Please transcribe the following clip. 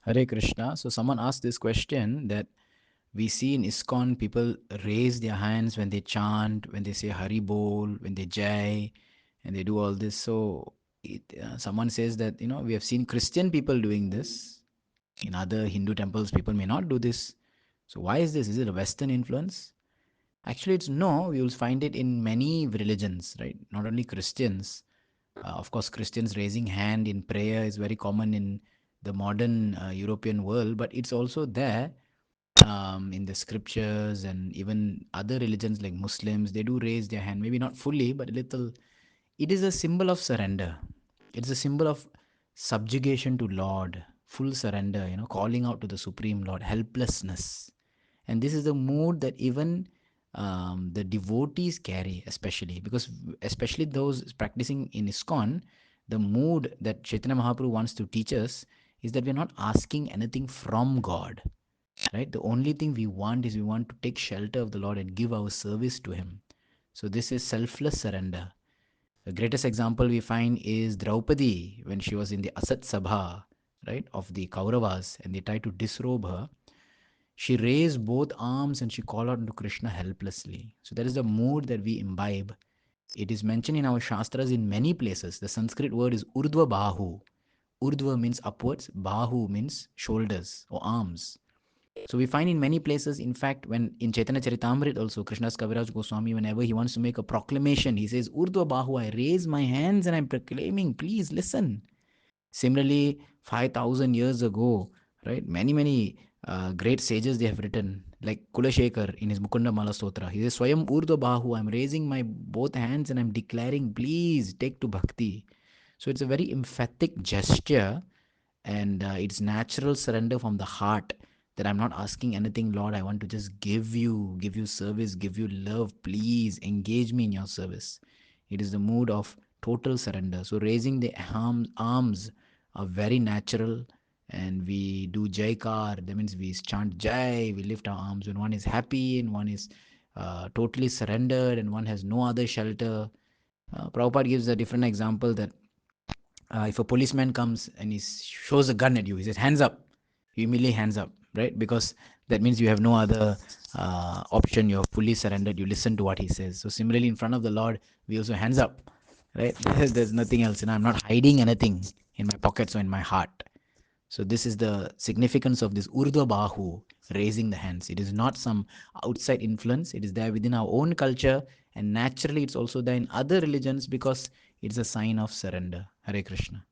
Hare Krishna. So someone asked this question that we see in ISKCON people raise their hands when they chant, when they say Hari Bol, when they Jai, and they do all this. So someone says that, we have seen Christian people doing this. In other Hindu temples, people may not do this. So why is this? Is it a Western influence? Actually, it's no. We will find it in many religions, right? Not only Christians. Of course, Christians raising hand in prayer is very common in the modern European world, but it's also there in the scriptures, and even other religions like Muslims, they do raise their hand, maybe not fully, but a little. It is a symbol of surrender. It's a symbol of subjugation to Lord, full surrender, calling out to the Supreme Lord, helplessness. And this is the mood that even the devotees carry, especially because, especially those practicing in ISKCON, the mood that Chaitanya Mahaprabhu wants to teach us is that we're not asking anything from God, right? The only thing we want is we want to take shelter of the Lord and give our service to Him. So this is selfless surrender. The greatest example we find is Draupadi when she was in the Asat Sabha, right, of the Kauravas, and they tried to disrobe her. She raised both arms and she called out to Krishna helplessly. So that is the mood that we imbibe. It is mentioned in our Shastras in many places. The Sanskrit word is Urdhva Bahu. Urdhva means upwards, Bahu means shoulders or arms. So we find in many places, in fact, when in Chaitanya Charitamrita also, Krishna's Kaviraj Goswami, whenever he wants to make a proclamation, he says, Urdhva Bahu, I raise my hands and I'm proclaiming, please listen. Similarly, 5,000 years ago, right, many great sages they have written, like Kulashekar in his Mukunda Mala Stotra. He says, Swayam Urdhva Bahu, I'm raising my both hands and I'm declaring, please take to bhakti. So it's a very emphatic gesture, and it's natural surrender from the heart, that I'm not asking anything, Lord. I want to just give you service, give you love. Please engage me in your service. It is the mood of total surrender. So raising the arms are very natural, and we do jaikar. That means we chant jai, we lift our arms when one is happy and one is totally surrendered and one has no other shelter. Prabhupada gives a different example that if a policeman comes and he shows a gun at you, he says, hands up. You immediately hands up, right? Because that means you have no other option. You're fully surrendered. You listen to what he says. So similarly, in front of the Lord, we also hands up, right? There's nothing else. I'm not hiding anything in my pockets or in my heart. So this is the significance of this Urdhva Bahu, raising the hands. It is not some outside influence. It is there within our own culture, and naturally it's also there in other religions because it's a sign of surrender. Hare Krishna.